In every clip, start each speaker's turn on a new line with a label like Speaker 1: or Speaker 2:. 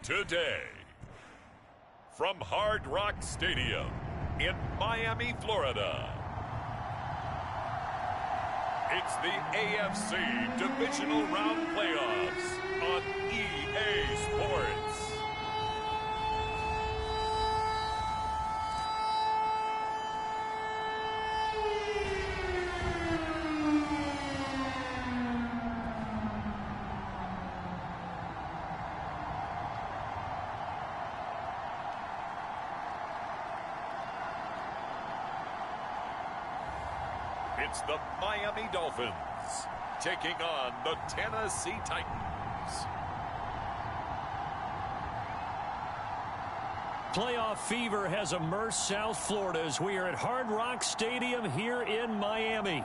Speaker 1: Today, from Hard Rock Stadium in Miami, Florida, it's the AFC Divisional Round Playoffs on EA Sports. It's the Miami Dolphins taking on the Tennessee Titans.
Speaker 2: Playoff fever has immersed South Florida as we are at Hard Rock Stadium here in Miami.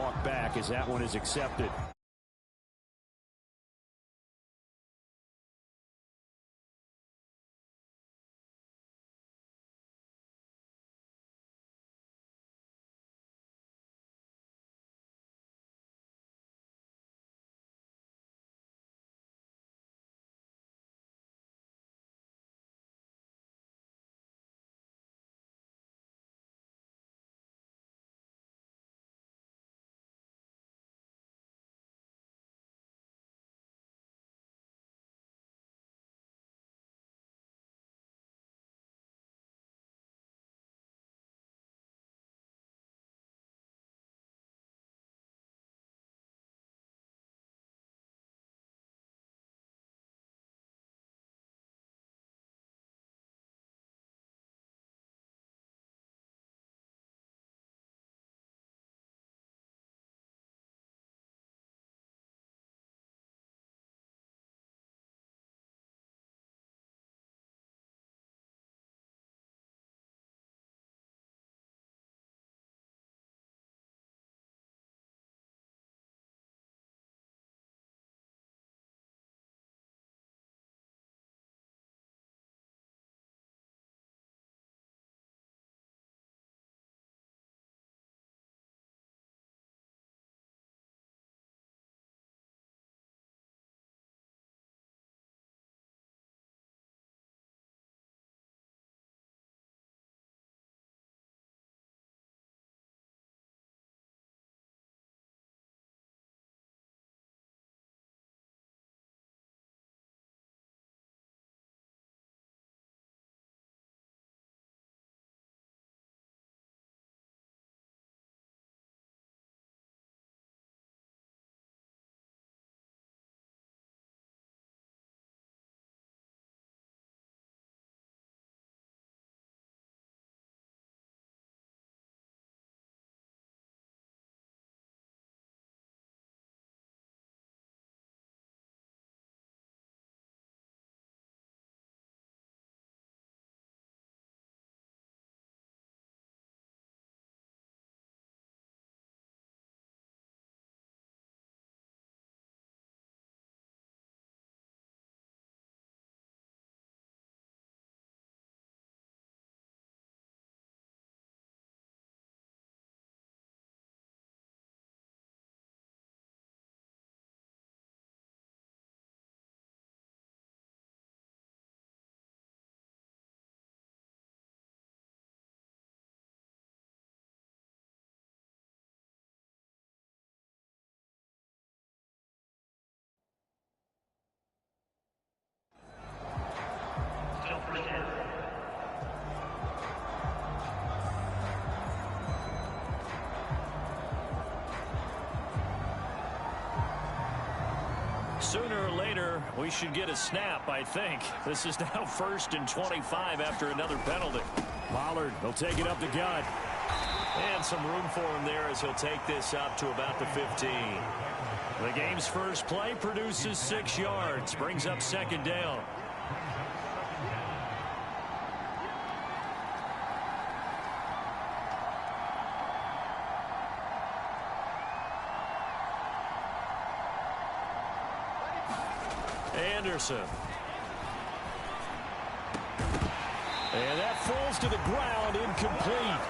Speaker 2: walk back as that one is accepted. Sooner or later, we should get a snap, I think. This is now 1st and 25 after another penalty. Pollard will take it up the gut. And some room for him there as he'll take this up to about the 15. The game's first play produces 6 yards, brings up 2nd down. Anderson. And that falls to the ground, incomplete.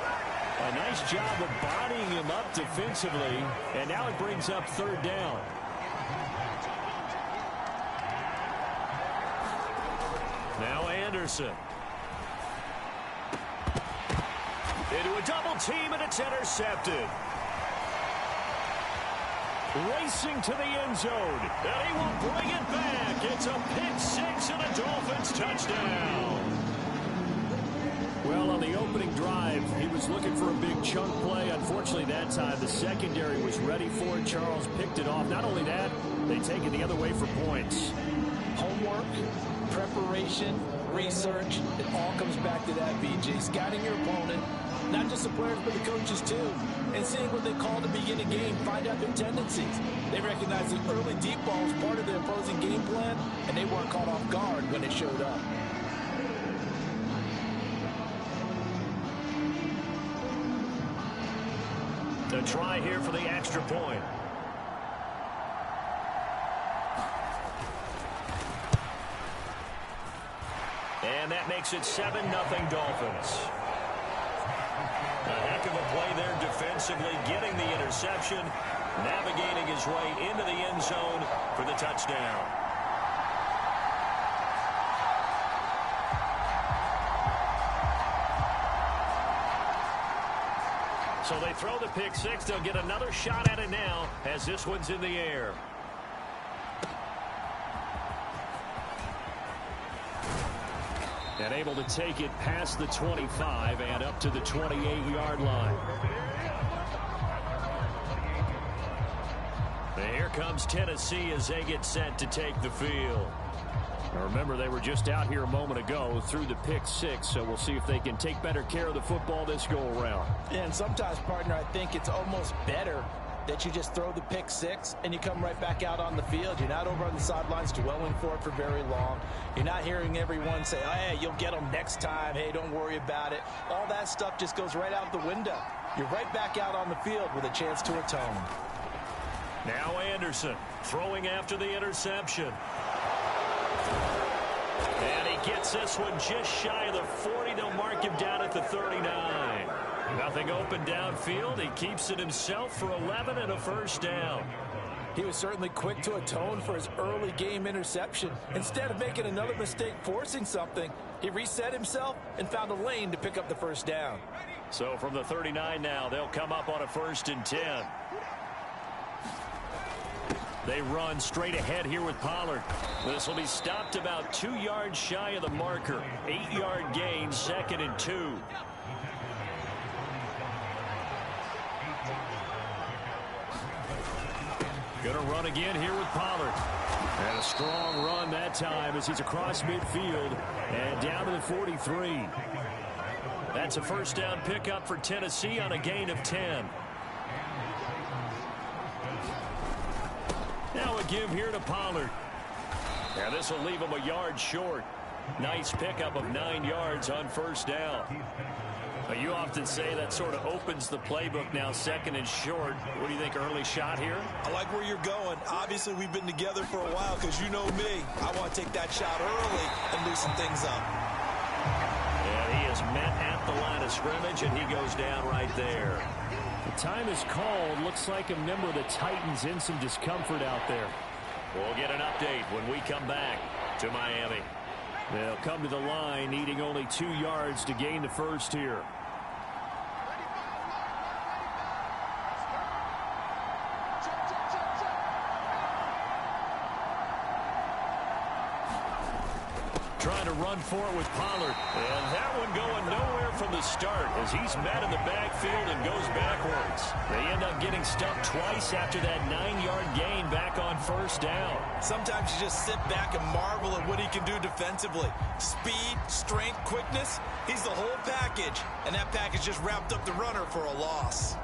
Speaker 2: A nice job of bodying him up defensively, and now it brings up 3rd down. Now Anderson. Into a double team, and it's intercepted. Racing to the end zone, and he will bring it back. It's a pick 6 and a Dolphins touchdown. Well, on the opening drive, he was looking for a big chunk play. Unfortunately, that time, the secondary was ready for it. Charles picked it off. Not only that, they take it the other way for points.
Speaker 3: Homework, preparation, research, it all comes back to that, BJ. Scouting your opponent, not just the players, but the coaches, too. And seeing what they call to begin a game, find out their tendencies. They recognize the early deep ball as part of their opposing game plan, and they weren't caught off guard when it showed up.
Speaker 2: A try here for the extra point. And that makes it 7-0 Dolphins. A heck of a play there defensively, getting the interception, navigating his way into the end zone for the touchdown. So they throw the pick six. They'll get another shot at it now as this one's in the air. And able to take it past the 25 and up to the 28-yard line. And here comes Tennessee as they get set to take the field. Now remember, they were just out here a moment ago through the pick six, so we'll see if they can take better care of the football this go-around.
Speaker 3: And sometimes, partner, I think it's almost better that you just throw the pick six and you come right back out on the field. You're not over on the sidelines dwelling for it for very long. You're not hearing everyone say, hey, you'll get them next time. Hey, don't worry about it. All that stuff just goes right out the window. You're right back out on the field with a chance to atone.
Speaker 2: Now Anderson throwing after the interception. And he gets this one just shy of the 40. They'll mark him down at the 39. Nothing open downfield. He keeps it himself for 11 and a first down.
Speaker 3: He was certainly quick to atone for his early game interception. Instead of making another mistake forcing something, he reset himself and found a lane to pick up the first down.
Speaker 2: So from the 39 now, they'll come up on a 1st and 10. They run straight ahead here with Pollard. This will be stopped about 2 yards shy of the marker. 8-yard gain, 2nd and 2. Going to run again here with Pollard. And a strong run that time as he's across midfield and down to the 43. That's a first down pickup for Tennessee on a gain of 10. Now a give here to Pollard. Now this will leave him a yard short. Nice pickup of 9 yards on first down. You often say that sort of opens the playbook now, 2nd and short. What do you think, early shot here?
Speaker 3: I like where you're going. Obviously, we've been together for a while because you know me. I want to take that shot early and loosen things up.
Speaker 2: Yeah, he is met at the line of scrimmage, and he goes down right there. The time is called. Looks like a member of the Titans in some discomfort out there. We'll get an update when we come back to Miami. They'll come to the line needing only 2 yards to gain the first here. Trying to run for it with Pollard. And that one going nowhere from the start as he's met in the backfield and goes backwards. They end up getting stuffed twice after that 9-yard gain back on first down.
Speaker 3: Sometimes you just sit back and marvel at what he can do defensively. Speed, strength, quickness. He's the whole package. And that package just wrapped up the runner for a loss.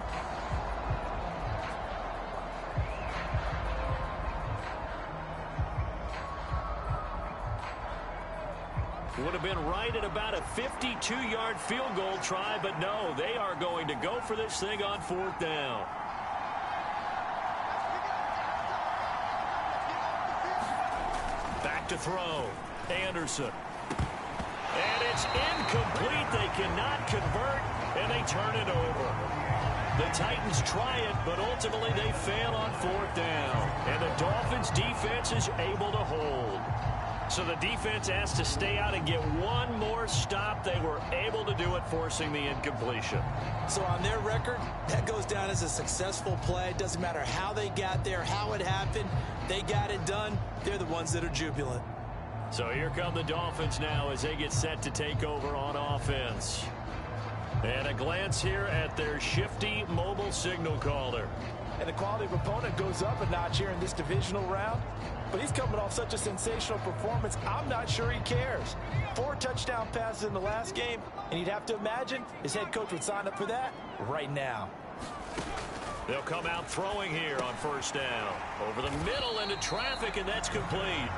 Speaker 2: Would have been right at about a 52-yard field goal try, but no, they are going to go for this thing on 4th down. Back to throw. Anderson. And it's incomplete. They cannot convert, and they turn it over. The Titans try it, but ultimately they fail on 4th down. And the Dolphins' defense is able to hold. So the defense has to stay out and get one more stop. They were able to do it, forcing the incompletion.
Speaker 3: So on their record, that goes down as a successful play. It doesn't matter how they got there, how it happened. They got it done. They're the ones that are jubilant.
Speaker 2: So here come the Dolphins now as they get set to take over on offense. And a glance here at their shifty mobile signal caller.
Speaker 3: And the quality of opponent goes up a notch here in this divisional round. But he's coming off such a sensational performance, I'm not sure he cares. 4 touchdown passes in the last game, and you'd have to imagine his head coach would sign up for that right now.
Speaker 2: They'll come out throwing here on first down. Over the middle into traffic, and that's complete.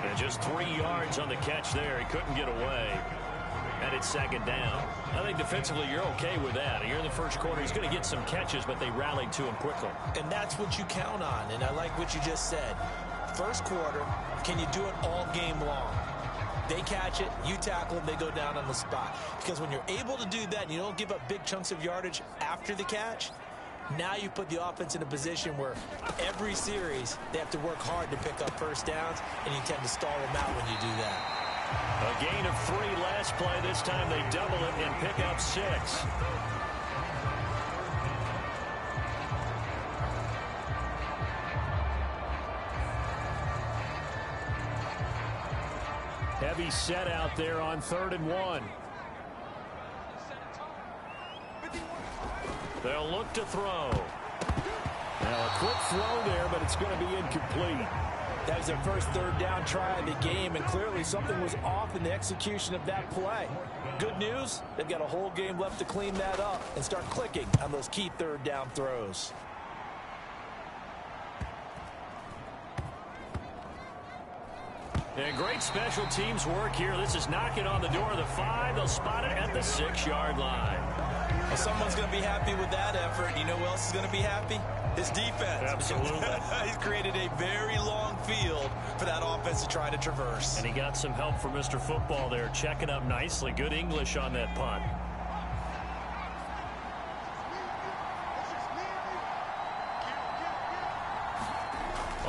Speaker 2: And just 3 yards on the catch there. He couldn't get away. And and it's second down. I think defensively you're okay with that. You're in the first quarter. He's going to get some catches, but they rallied to him quickly.
Speaker 3: And that's what you count on, and I like what you just said. First quarter, can you do it all game long? They catch it, you tackle them, they go down on the spot. Because when you're able to do that and you don't give up big chunks of yardage after the catch, now you put the offense in a position where every series they have to work hard to pick up first downs, and you tend to stall them out when you do that.
Speaker 2: A gain of 3 last play. This time they double it and pick up 6. Heavy set out there on 3rd and 1. They'll look to throw. Now a quick throw there, but it's going to be incomplete.
Speaker 3: That was their first 3rd down try of the game, and clearly something was off in the execution of that play. Good news, they've got a whole game left to clean that up and start clicking on those key 3rd down throws.
Speaker 2: And great special teams work here. This is knocking on the door of the 5. They'll spot it at the 6-yard line.
Speaker 3: Well, someone's going to be happy with that effort. You know who else is going to be happy? His defense.
Speaker 2: Absolutely.
Speaker 3: He's created a very long field for that offense to try to traverse.
Speaker 2: And he got some help from Mr. Football there, checking up nicely. Good English on that punt.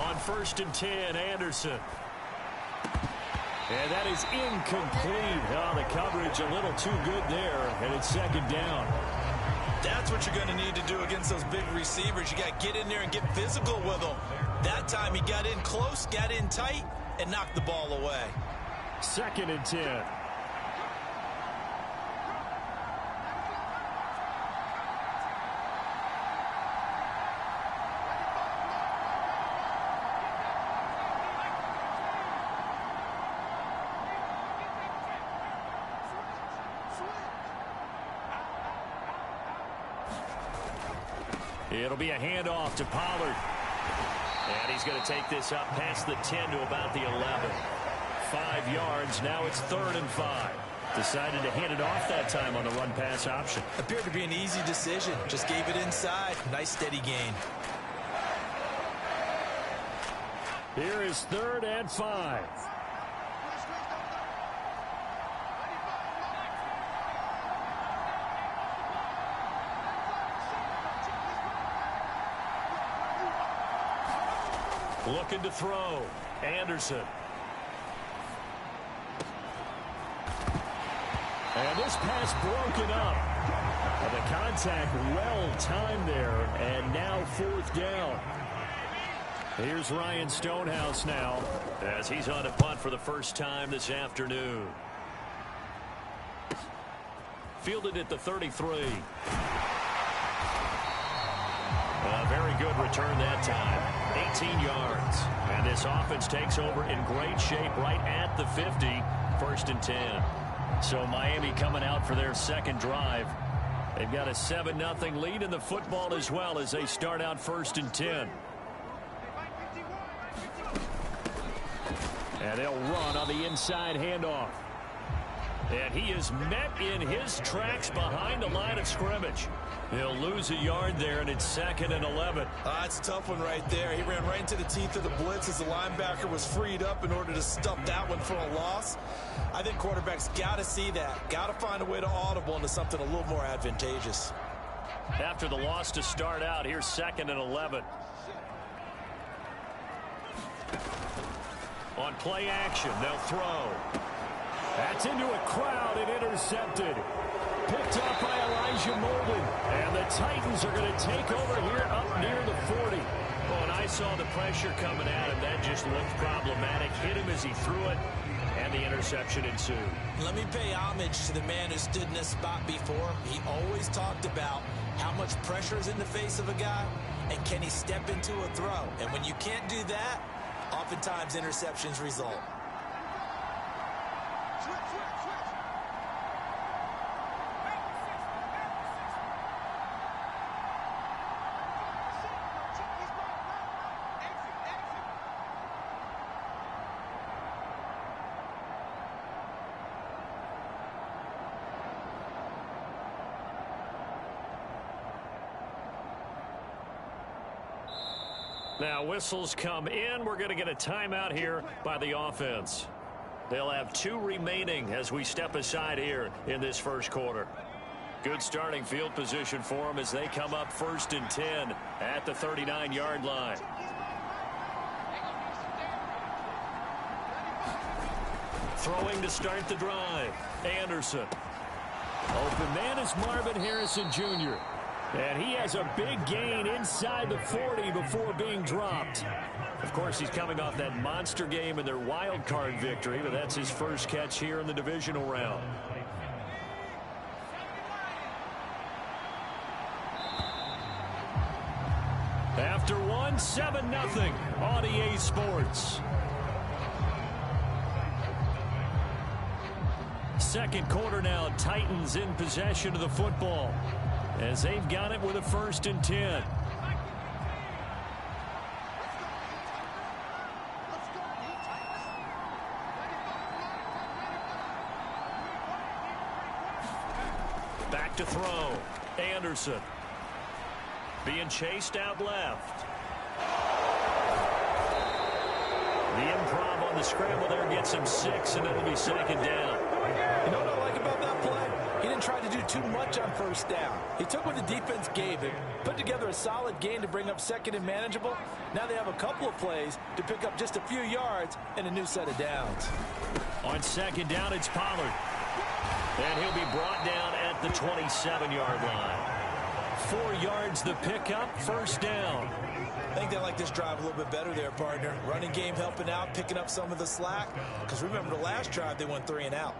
Speaker 2: On 1st and 10, Anderson. And that is incomplete. Oh, the coverage a little too good there, and it's 2nd down.
Speaker 3: That's what you're going to need to do against those big receivers. You got to get in there and get physical with them. That time he got in close, got in tight, and knocked the ball away.
Speaker 2: 2nd and 10. It'll be a handoff to Pollard. And he's going to take this up past the 10 to about the 11. 5 yards. Now it's 3rd and 5. Decided to hand it off that time on the run-pass option.
Speaker 3: Appeared to be an easy decision. Just gave it inside. Nice steady gain.
Speaker 2: Here is 3rd and 5. Looking to throw. Anderson. And this pass broken up. And the contact well timed there. And now 4th down. Here's Ryan Stonehouse now as he's on a punt for the first time this afternoon. Fielded at the 33. A very good return that time. 18 yards. And this offense takes over in great shape right at the 50. 1st and 10. So Miami coming out for their 2nd drive. They've got a 7-0 lead in the football as well as they start out 1st and 10. And they'll run on the inside handoff. And he is met in his tracks behind the line of scrimmage. He'll lose a yard there, and it's 2nd and 11.
Speaker 3: That's a tough one right there. He ran right into the teeth of the blitz as the linebacker was freed up in order to stuff that one for a loss. I think quarterbacks got to see that. Got to find a way to audible into something a little more advantageous.
Speaker 2: After the loss to start out, here's 2nd and 11. On play action, they'll throw. That's into a crowd and intercepted. Picked up by Elijah Molden. And the Titans are going to take over here up near the 40. Oh, and I saw the pressure coming at him. That just looked problematic. Hit him as he threw it, and the interception ensued.
Speaker 3: Let me pay homage to the man who stood in this spot before. He always talked about how much pressure is in the face of a guy, and can he step into a throw. And when you can't do that, oftentimes interceptions result.
Speaker 2: Now whistles come in. We're going to get a timeout here by the offense. They'll have 2 remaining as we step aside here in this first quarter. Good starting field position for them as they come up 1st and 10 at the 39-yard line. Throwing to start the drive. Anderson.
Speaker 3: Open man is Marvin Harrison Jr.
Speaker 2: And he has a big gain inside the 40 before being dropped. Of course, he's coming off that monster game in their wild card victory, but that's his first catch here in the divisional round. After one, 7-0 on EA Sports. Second quarter now, Titans in possession of the football as they've got it with a 1st and 10. Back to throw. Anderson. Being chased out left. The improv on the scramble there gets him 6, and it'll be 2nd down.
Speaker 3: You know what I like about that play? He didn't try to do too much on 1st down. He took what the defense gave him, put together a solid gain to bring up 2nd and manageable. Now they have a couple of plays to pick up just a few yards and a new set of downs.
Speaker 2: On 2nd down, it's Pollard. And he'll be brought down at the 27-yard line. 4 yards the pickup, 1st down.
Speaker 3: I think they like this drive a little bit better there, partner. Running game helping out, picking up some of the slack. Because remember the last drive, they went 3 and out.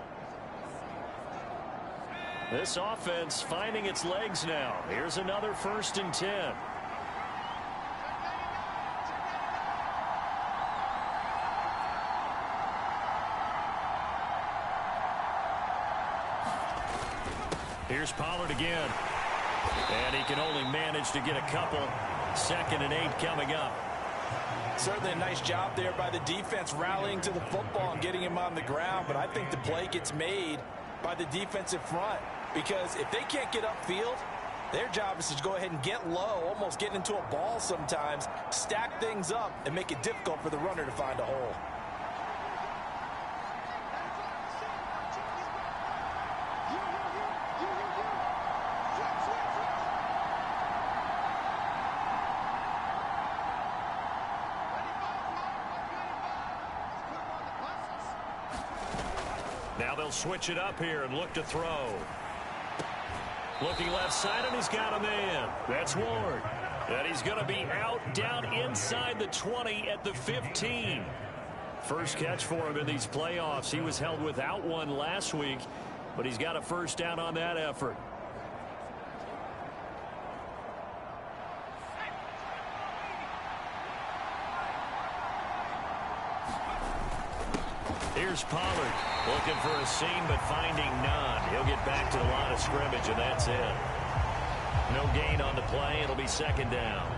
Speaker 2: This offense finding its legs now. Here's another 1st and 10. Here's Pollard again. And he can only manage to get a couple. 2nd and 8 coming up.
Speaker 3: Certainly a nice job there by the defense rallying to the football and getting him on the ground. But I think the play gets made by the defensive front. Because if they can't get upfield, their job is to go ahead and get low, almost get into a ball sometimes, stack things up, and make it difficult for the runner to find a hole.
Speaker 2: Now they'll switch it up here and look to throw. Looking left side, and he's got a man. That's Ward. And he's going to be out down inside the 20 at the 15. First catch for him in these playoffs. He was held without one last week, but he's got a 1st down on that effort. Here's Pollard looking for a seam but finding none. He'll get back to the line of scrimmage, and that's it. No gain on the play. It'll be 2nd down.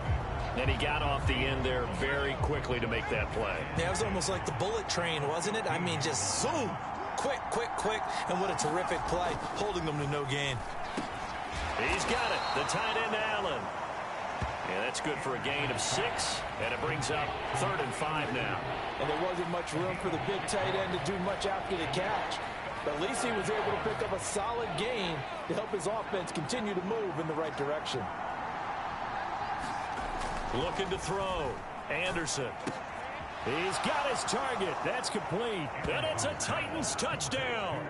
Speaker 2: And he got off the end there very quickly to make that play.
Speaker 3: Yeah, it was almost like the bullet train, wasn't it? I mean, just zoom. Quick, quick, quick. And what a terrific play, holding them to no gain.
Speaker 2: He's got it. The tight end, Allen. Yeah, that's good for a gain of 6, and it brings up 3rd and 5 now.
Speaker 3: And there wasn't much room for the big tight end to do much after the catch. But at least he was able to pick up a solid gain to help his offense continue to move in the right direction.
Speaker 2: Looking to throw. Anderson. He's got his target. That's complete. And it's a Titans touchdown.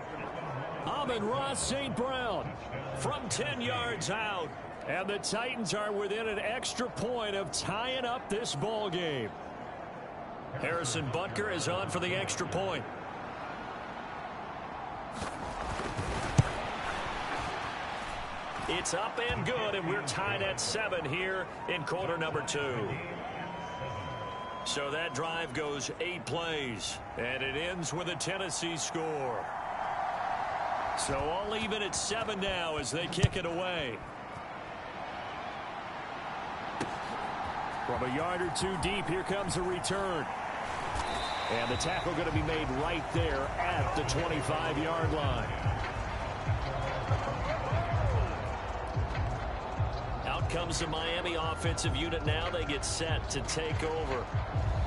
Speaker 2: Amon-Ra St. Brown from 10 yards out. And the Titans are within an extra point of tying up this ball game. Harrison Butker is on for the extra point. It's up and good, and we're tied at 7 here in quarter number 2. So that drive goes 8 plays, and it ends with a Tennessee score. So all even at 7 now as they kick it away. From a yard or 2 deep, here comes a return. And the tackle going to be made right there at the 25-yard line. Out comes the Miami offensive unit now. They get set to take over.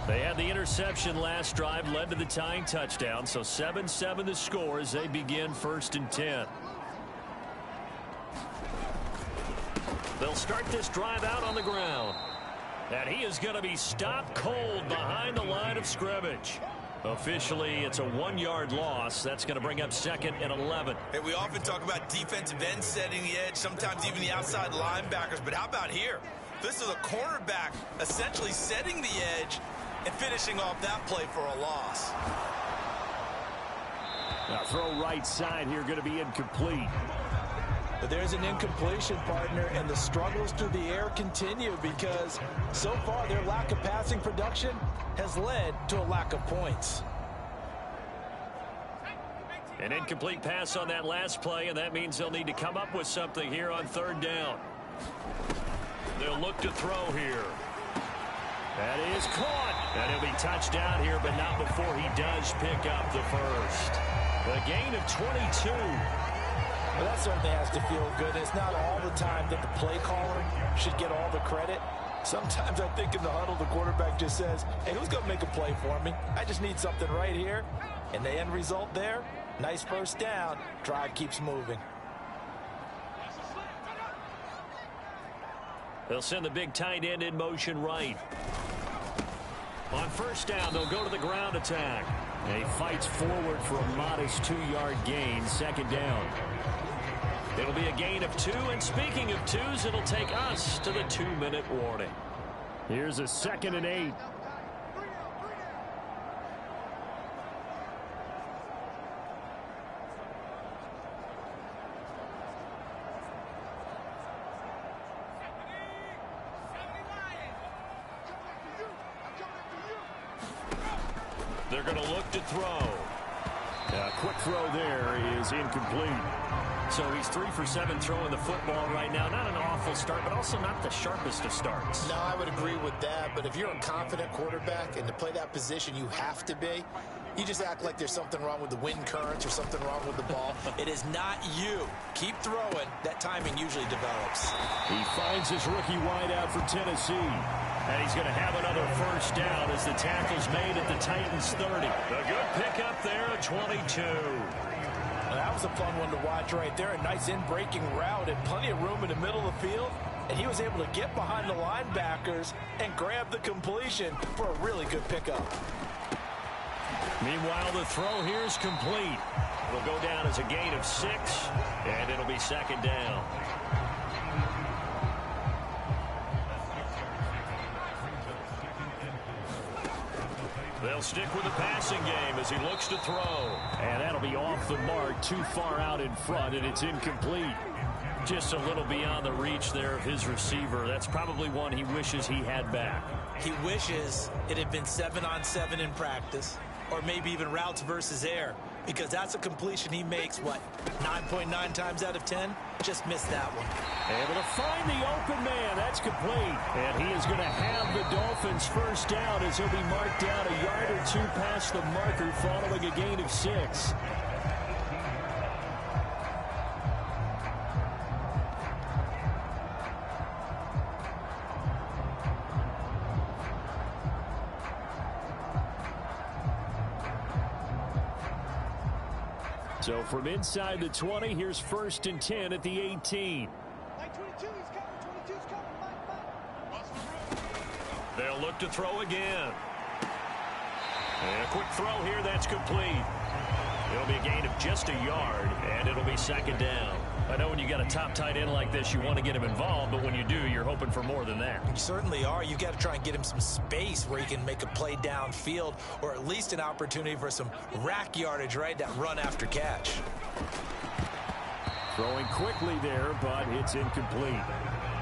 Speaker 2: They had the interception last drive, led to the tying touchdown. So 7-7 the score as they begin 1st and 10. They'll start this drive out on the ground. And he is going to be stopped cold behind the line of scrimmage. Officially, it's a 1-yard loss. That's going to bring up 2nd and 11.
Speaker 4: Hey, we often talk about defensive ends setting the edge, sometimes even the outside linebackers. But how about here? This is a cornerback essentially setting the edge and finishing off that play for a loss.
Speaker 2: Now throw right side here, going to be incomplete.
Speaker 3: But there's an incompletion, partner, and the struggles through the air continue because so far their lack of passing production has led to a lack of points.
Speaker 2: An incomplete pass on that last play, and that means they'll need to come up with something here on 3rd down. They'll look to throw here. That is caught. And he'll be touched down here, but not before he does pick up the first. A gain of 22.
Speaker 3: Well, that certainly has to feel good. It's not all the time that the play caller should get all the credit. Sometimes I think in the huddle, the quarterback just says, hey, who's going to make a play for me? I just need something right here. And the end result there, nice first down. Drive keeps moving.
Speaker 2: They'll send the big tight end in motion right. On 1st down, they'll go to the ground attack. And he fights forward for a modest 2-yard gain, 2nd down. It'll be a gain of 2, and speaking of 2s, it'll take us to the 2-minute warning. Here's a 2nd and 8. They're going to look to throw. A quick throw there is incomplete. So he's 3 for 7 throwing the football right now. Not an awful start, but also not the sharpest of starts.
Speaker 5: No, I would agree with that. But if you're a confident quarterback and to play that position you have to be, you just act like there's something wrong with the wind currents or something wrong with the ball.
Speaker 3: It is not you. Keep throwing. That timing usually develops.
Speaker 2: He finds his rookie wideout for Tennessee. And he's going to have another first down as the tackle's made at the Titans 30. A good pickup there at 22.
Speaker 3: Well, that was a fun one to watch right there. A nice in-breaking route and plenty of room in the middle of the field. And he was able to get behind the linebackers and grab the completion for a really good pickup.
Speaker 2: Meanwhile, the throw here is complete. It'll go down as a gain of 6, and it'll be 2nd down. They'll stick with the passing game as he looks to throw. And that'll be off the mark, too far out in front, and it's incomplete. Just a little beyond the reach there of his receiver. That's probably one he wishes he had back.
Speaker 3: He wishes it had been 7-on-7 in practice, or maybe even routes versus air, because that's a completion he makes, what, 9.9 times out of 10? Just missed that one.
Speaker 2: Able to find the open man. That's complete. And he is going to have the Dolphins first down as he'll be marked down a yard or 2 past the marker following a gain of 6. So from inside the 20, here's 1st and 10 at the 18. They'll look to throw again. And a quick throw here, that's complete. It'll be a gain of just a yard, and it'll be 2nd down. I know when you got a top tight end like this, you want to get him involved, but when you do, you're hoping for more than that.
Speaker 3: You certainly are. You've got to try and get him some space where he can make a play downfield, or at least an opportunity for some rack yardage, right? That run after catch.
Speaker 2: Throwing quickly there, but it's incomplete.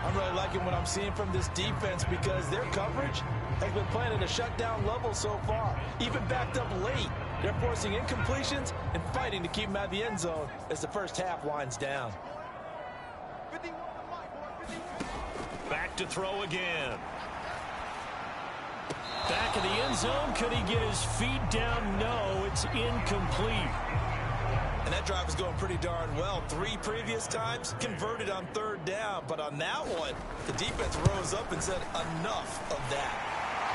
Speaker 3: I'm really liking what I'm seeing from this defense because their coverage has been playing at a shutdown level so far, even backed up late. They're forcing incompletions and fighting to keep them out of the end zone as the first half winds down.
Speaker 2: Back to throw again. Back in the end zone. Could he get his feet down? No, it's incomplete.
Speaker 3: And that drive is going pretty darn well. 3 previous times, converted on 3rd down. But on that one, the defense rose up and said, enough of that.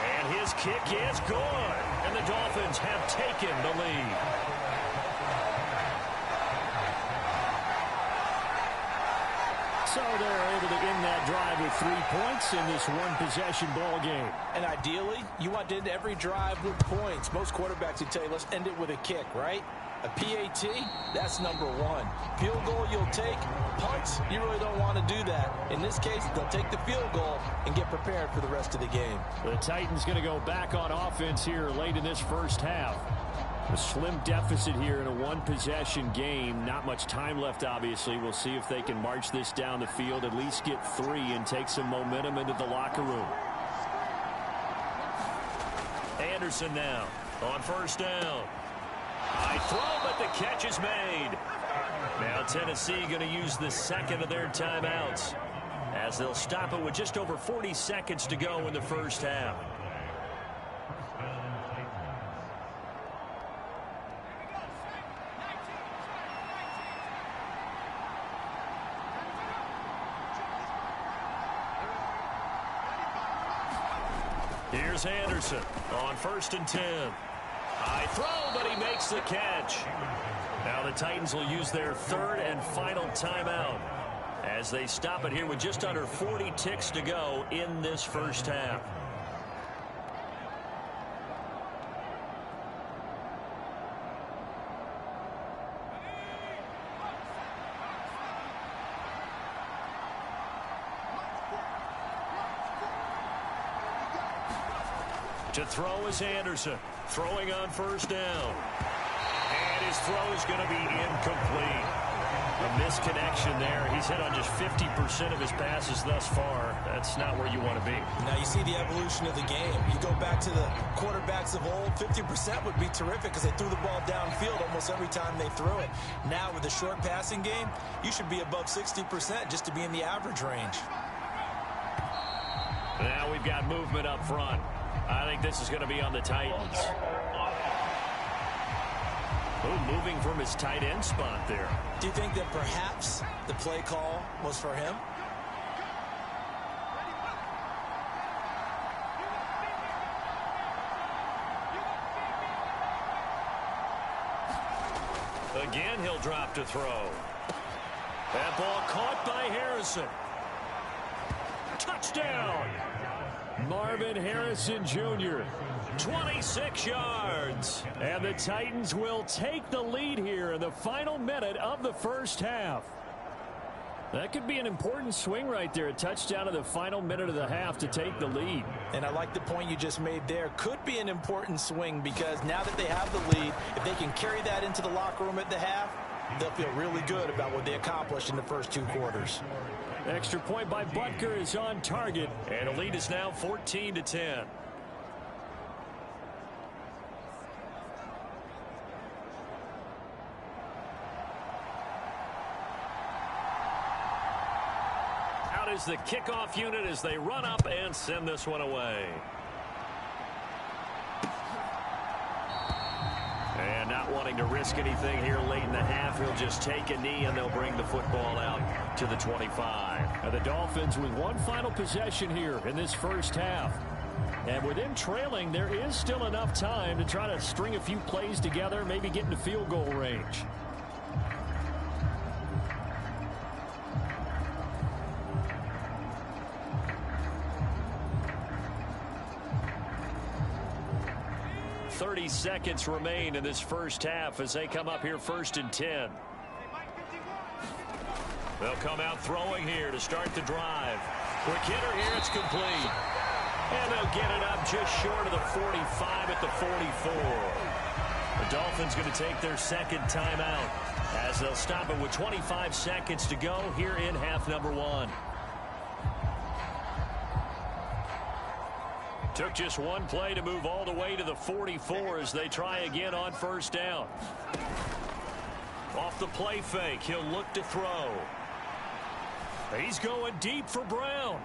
Speaker 2: And his kick is good. And the Dolphins have taken the lead. So they're able to end that drive with 3 points in this one-possession ball game.
Speaker 3: And ideally, you want to end every drive with points. Most quarterbacks would tell you, let's end it with a kick, right? A PAT, that's number 1. Field goal you'll take. Punts, you really don't want to do that. In this case, they'll take the field goal and get prepared for the rest of the game.
Speaker 2: The Titans going to go back on offense here late in this first half. A slim deficit here in a one-possession game. Not much time left, obviously. We'll see if they can march this down the field, at least get 3 and take some momentum into the locker room. Anderson now on 1st down. High throw, but the catch is made. Now Tennessee going to use the 2nd of their timeouts as they'll stop it with just over 40 seconds to go in the first half. Here's Anderson on 1st and 10. High throw, but he makes the catch. Now the Titans will use their 3rd and final timeout as they stop it here with just under 40 ticks to go in this first half. To throw is Anderson, throwing on 1st down. And his throw is going to be incomplete. A misconnection there. He's hit on just 50% of his passes thus far. That's not where you want to be.
Speaker 3: Now you see the evolution of the game. You go back to the quarterbacks of old, 50% would be terrific because they threw the ball downfield almost every time they threw it. Now with the short passing game, you should be above 60% just to be in the average range.
Speaker 2: Now we've got movement up front. I think this is going to be on the Titans. Oh, moving from his tight end spot there.
Speaker 3: Do you think that perhaps the play call was for him?
Speaker 2: Again, he'll drop to throw. That ball caught by Harrison. Touchdown! Marvin Harrison Jr., 26 yards. And the Titans will take the lead here in the final minute of the first half. That could be an important swing right there. A touchdown in the final minute of the half to take the lead.
Speaker 3: And I like the point you just made there. Could be an important swing because now that they have the lead, if they can carry that into the locker room at the half, they'll feel really good about what they accomplished in the first 2 quarters.
Speaker 2: Extra point by Butker is on target, and the lead is now 14-10. Out is the kickoff unit as they run up and send this one away. And not wanting to risk anything here late in the half, he'll just take a knee and they'll bring the football out to the 25. And the Dolphins with one final possession here in this first half. And with them trailing, there is still enough time to try to string a few plays together, maybe get into field goal range. .30 seconds remain in this first half as they come up here 1st and 10. They'll come out throwing here to start the drive. Quick hitter here, it's complete. And they'll get it up just short of the 45 at the 44. The Dolphins going to take their 2nd timeout as they'll stop it with 25 seconds to go here in half number 1. Took just one play to move all the way to the 44 as they try again on 1st down. Off the play fake, he'll look to throw. He's going deep for Brown.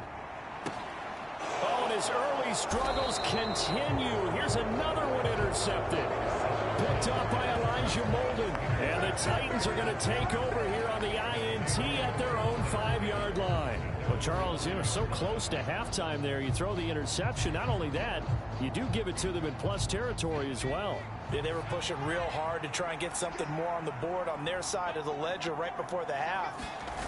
Speaker 2: Oh, and his early struggles continue. Here's another one intercepted. picked off by Elijah Molden. And the Titans are going to take over here on the INT at their own 5-yard line. Well, Charles, you know, so close to halftime there. You throw the interception. Not only that, you do give it to them in plus territory as well.
Speaker 3: Yeah, they were pushing real hard to try and get something more on the board on their side of the ledger right before the half.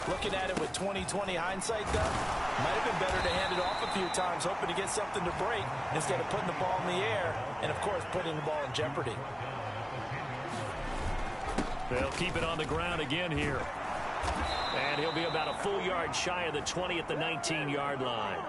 Speaker 3: Looking at it with 20/20 hindsight, though, might have been better to hand it off a few times, hoping to get something to break instead of putting the ball in the air and, of course, putting the ball in jeopardy.
Speaker 2: They'll keep it on the ground again here. And he'll be about a full yard shy of the 20 at the 19-yard line.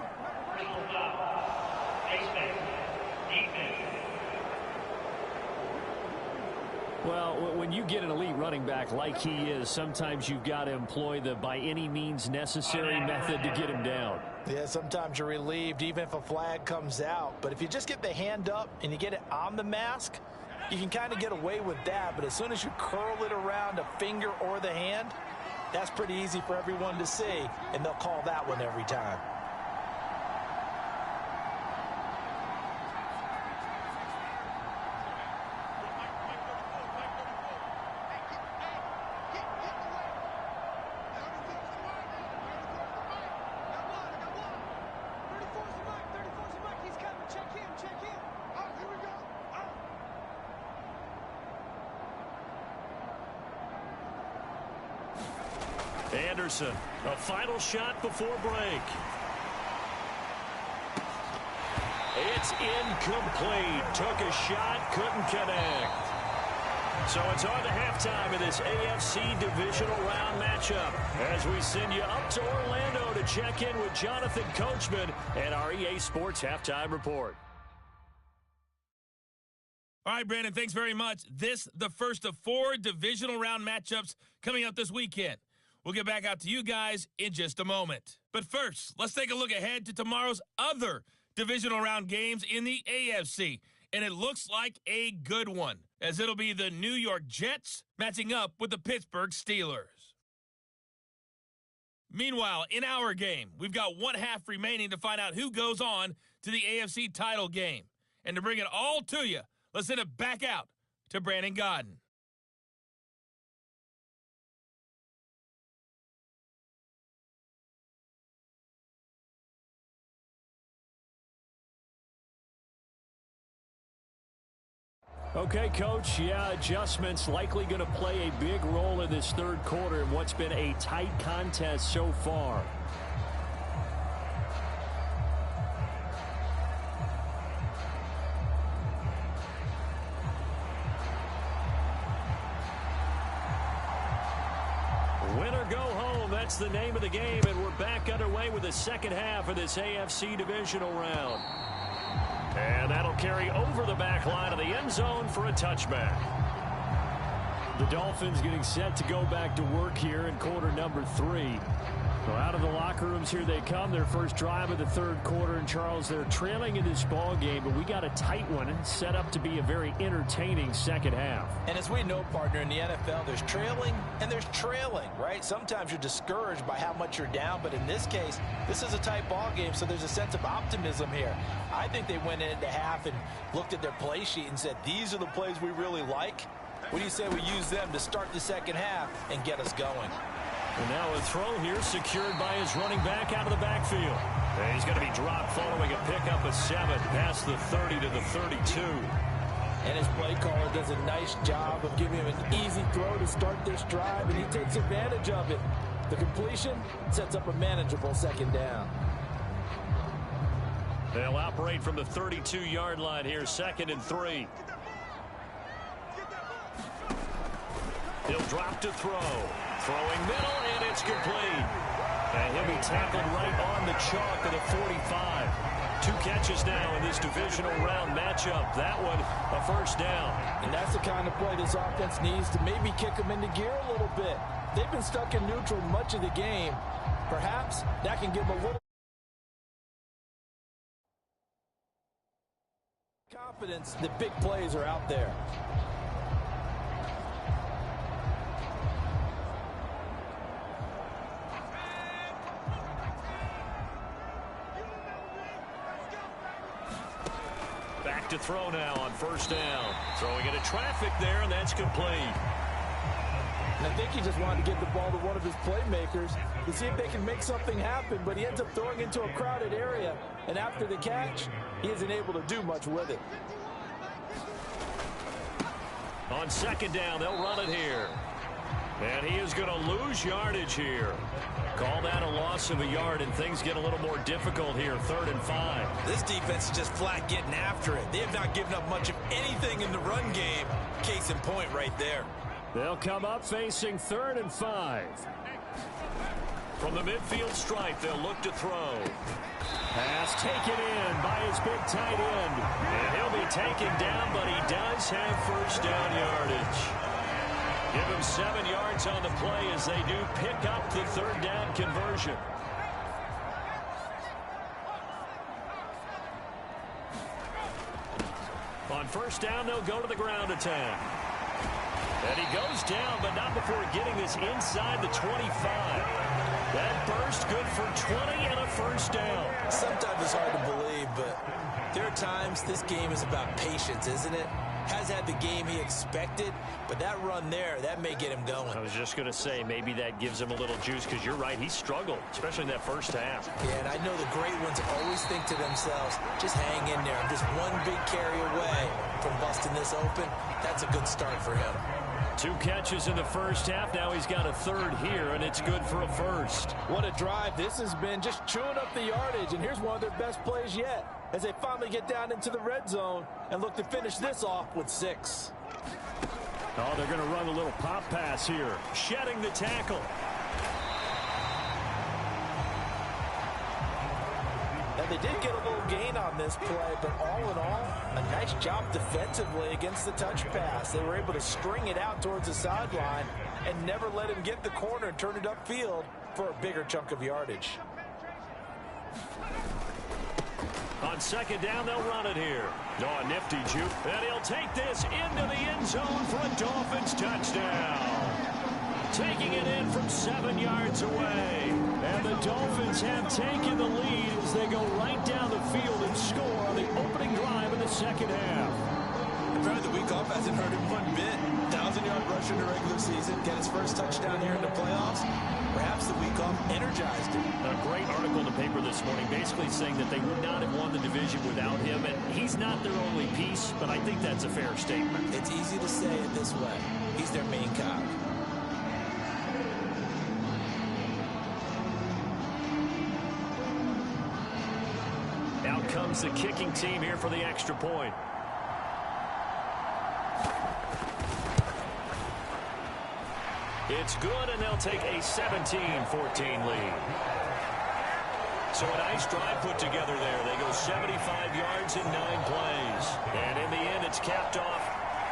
Speaker 2: Well, when you get an elite running back like he is, sometimes you've got to employ the by any means necessary method to get him down.
Speaker 3: Yeah, sometimes you're relieved even if a flag comes out. But if you just get the hand up and you get it on the mask, you can kind of get away with that. But as soon as you curl it around a finger or the hand, that's pretty easy for everyone to see, and they'll call that one every time.
Speaker 2: Anderson, a final shot before break. It's incomplete. Took a shot, couldn't connect. So it's on to halftime of this AFC divisional round matchup as we send you up to Orlando to check in with Jonathan Coachman and our EA Sports Halftime Report.
Speaker 6: All right, Brandon, thanks very much. This, the first of 4 divisional round matchups coming up this weekend. We'll get back out to you guys in just a moment. But first, let's take a look ahead to tomorrow's other divisional round games in the AFC. And it looks like a good one, as it'll be the New York Jets matching up with the Pittsburgh Steelers. Meanwhile, in our game, we've got 1 half remaining to find out who goes on to the AFC title game. And to bring it all to you, let's send it back out to Brandon Godden.
Speaker 2: Okay, Coach, yeah, adjustments likely going to play a big role in this third quarter in what's been a tight contest so far. Win or go home, that's the name of the game, and we're back underway with the second half of this AFC divisional round. And that'll carry over the back line of the end zone for a touchback. The Dolphins getting set to go back to work here in quarter number 3. So out of the locker rooms, here they come. Their first drive of the third quarter. And, Charles, they're trailing in this ball game, but we got a tight one set up to be a very entertaining second half.
Speaker 3: And as we know, partner, in the NFL, there's trailing and there's trailing, right? Sometimes you're discouraged by how much you're down, but in this case, this is a tight ball game, so there's a sense of optimism here. I think they went into half and looked at their play sheet and said, these are the plays we really like. What do you say we use them to start the second half and get us going?
Speaker 2: And now a throw here secured by his running back out of the backfield. And he's going to be dropped following a pickup of 7 past the 30 to the 32.
Speaker 3: And his play caller does a nice job of giving him an easy throw to start this drive, and he takes advantage of it. The completion sets up a manageable second down.
Speaker 2: They'll operate from the 32-yard line here, 2nd and 3. He'll drop to throw. Throwing middle, and it's complete. And he'll be tackled right on the chalk of the 45. 2 catches now in this divisional round matchup. That one, a first down.
Speaker 3: And that's the kind of play this offense needs to maybe kick them into gear a little bit. They've been stuck in neutral much of the game. Perhaps that can give them a little confidence that big plays are out there.
Speaker 2: to throw now on first down. Throwing into traffic there, and that's complete.
Speaker 3: And I think he just wanted to get the ball to one of his playmakers to see if they can make something happen, but he ends up throwing into a crowded area, and after the catch, he isn't able to do much with it.
Speaker 2: On second down, they'll run it here. And he is going to lose yardage here. Call that a loss of a yard, and things get a little more difficult here, 3rd and 5.
Speaker 4: This defense is just flat getting after it. They have not given up much of anything in the run game. Case in point right there.
Speaker 2: They'll come up facing 3rd and 5. From the midfield stripe, they'll look to throw. Pass taken in by his big tight end. And he'll be taken down, but he does have first down yardage. Give him 7 yards on the play as they do pick up the 3rd down conversion. On first down, they'll go to the ground attack. And he goes down, but not before getting this inside the 25. That burst good for 20 and a first down.
Speaker 4: Sometimes it's hard to believe, but there are times this game is about patience, isn't it? Has had the game he expected, but that run there, that may get him going.
Speaker 2: I was just going to say, maybe that gives him a little juice, because you're right, he struggled, especially in that first half.
Speaker 4: Yeah, and I know the great ones always think to themselves, just hang in there. I'm just one big carry away from busting this open. That's a good start for him.
Speaker 2: 2 catches in the first half. Now he's got a 3rd here, and it's good for a first.
Speaker 3: What a drive this has been, just chewing up the yardage, and here's one of their best plays yet as they finally get down into the red zone and look to finish this off with 6.
Speaker 2: Oh, they're going to run a little pop pass here, shedding the tackle.
Speaker 3: And they did get a little gain on this play, but all in all, a nice job defensively against the touch pass. They were able to string it out towards the sideline and never let him get the corner and turn it upfield for a bigger chunk of yardage.
Speaker 2: On second down, they'll run it here. Oh, a nifty juke. And he'll take this into the end zone for a Dolphins touchdown. Taking it in from 7 yards away. And the Dolphins have taken the lead as they go right down the field and score on the opening drive in the second half.
Speaker 4: Apparently the week off hasn't hurt him one bit. 1,000-yard rusher in the regular season, get his first touchdown here in the playoffs. Perhaps the week off energized him.
Speaker 2: A great article in the paper this morning basically saying that they would not have won the division without him. And he's not their only piece, but I think that's a fair statement.
Speaker 4: It's easy to say it this way. He's their main cog.
Speaker 2: Out comes the kicking team here for the extra point. It's good, and they'll take a 17-14 lead. So a nice drive put together there. They go 75 yards in 9 plays. And in the end, it's capped off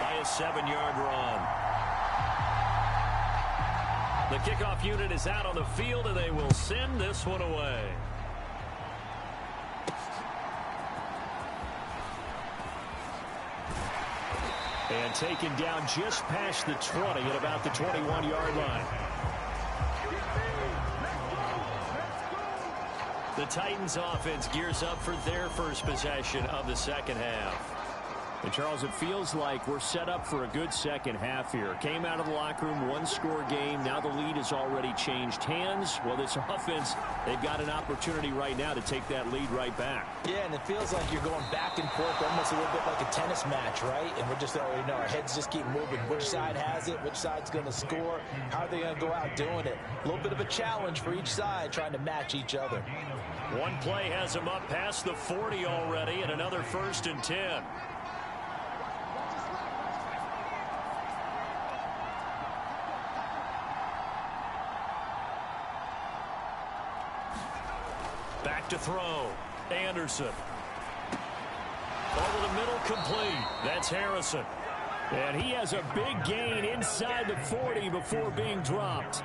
Speaker 2: by a 7-yard run. The kickoff unit is out on the field, and they will send this one away. And taken down just past the 20 at about the 21-yard line. The Titans offense gears up for their first possession of the second half. And Charles, it feels like we're set up for a good second half here. Came out of the locker room, 1-score game. Now the lead has already changed hands. Well, this offense, they've got an opportunity right now to take that lead right back.
Speaker 3: Yeah, and it feels like you're going back and forth almost a little bit like a tennis match, right? And we're just already know our heads just keep moving. Which side has it? Which side's going to score? How are they going to go out doing it? A little bit of a challenge for each side trying to match each other.
Speaker 2: One play has them up past the 40 already, and another 1st and 10. Back to throw. Anderson. Over the middle, complete. That's Harrison. And he has a big gain inside the 40 before being dropped.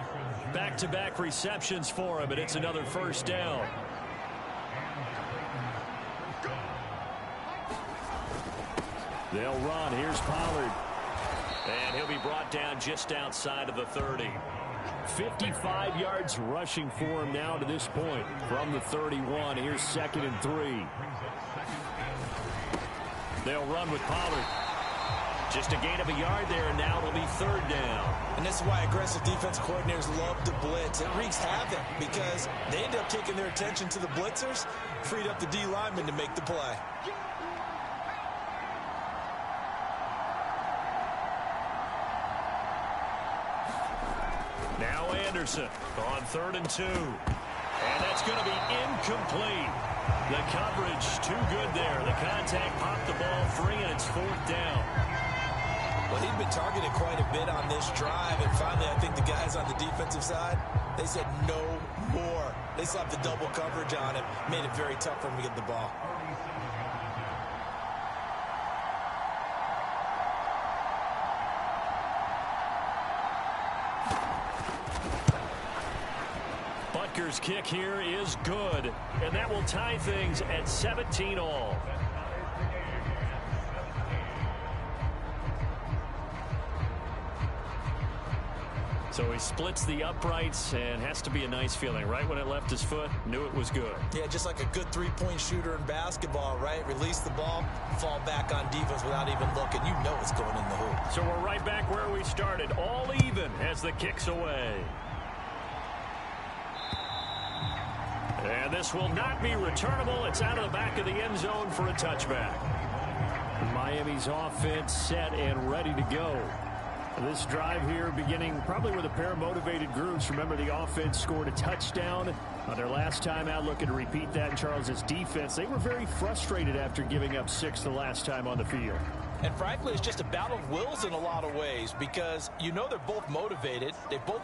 Speaker 2: Back-to-back receptions for him, and it's another 1st down. They'll run. Here's Pollard. And he'll be brought down just outside of the 30. 55 yards rushing for him now to this point from the 31. Here's 2nd and 3. They'll run with Pollard. Just a gain of a yard there, and now it'll be 3rd down.
Speaker 3: And this is why aggressive defense coordinators love to blitz. It wreaks havoc because they end up taking their attention to the blitzers, freed up the D lineman to make the play.
Speaker 2: Now Anderson on 3rd and 2. And that's going to be incomplete. The coverage too good there. The contact popped the ball free, and it's 4th down.
Speaker 3: Well, he'd been targeted quite a bit on this drive, and finally I think the guys on the defensive side, they said no more. They slapped the double coverage on him, made it very tough for him to get the ball.
Speaker 2: Butker's kick here is good, and that will tie things at 17 all. So he splits the uprights, and has to be a nice feeling. Right when it left his foot, knew it was good.
Speaker 3: Yeah, just like a good three-point shooter in basketball, right? Release the ball, fall back on defense without even looking. You know it's going in the hoop.
Speaker 2: So we're right back where we started, all even as the kick's away. And this will not be returnable. It's out of the back of the end zone for a touchback. Miami's offense set and ready to go. This drive here beginning probably with a pair of motivated groups. Remember, the offense scored a touchdown on their last time out. Looking to repeat that in Charles's defense. They were very frustrated after giving up 6 the last time on the field.
Speaker 3: And frankly, it's just a battle of wills in a lot of ways because you know they're both motivated. They both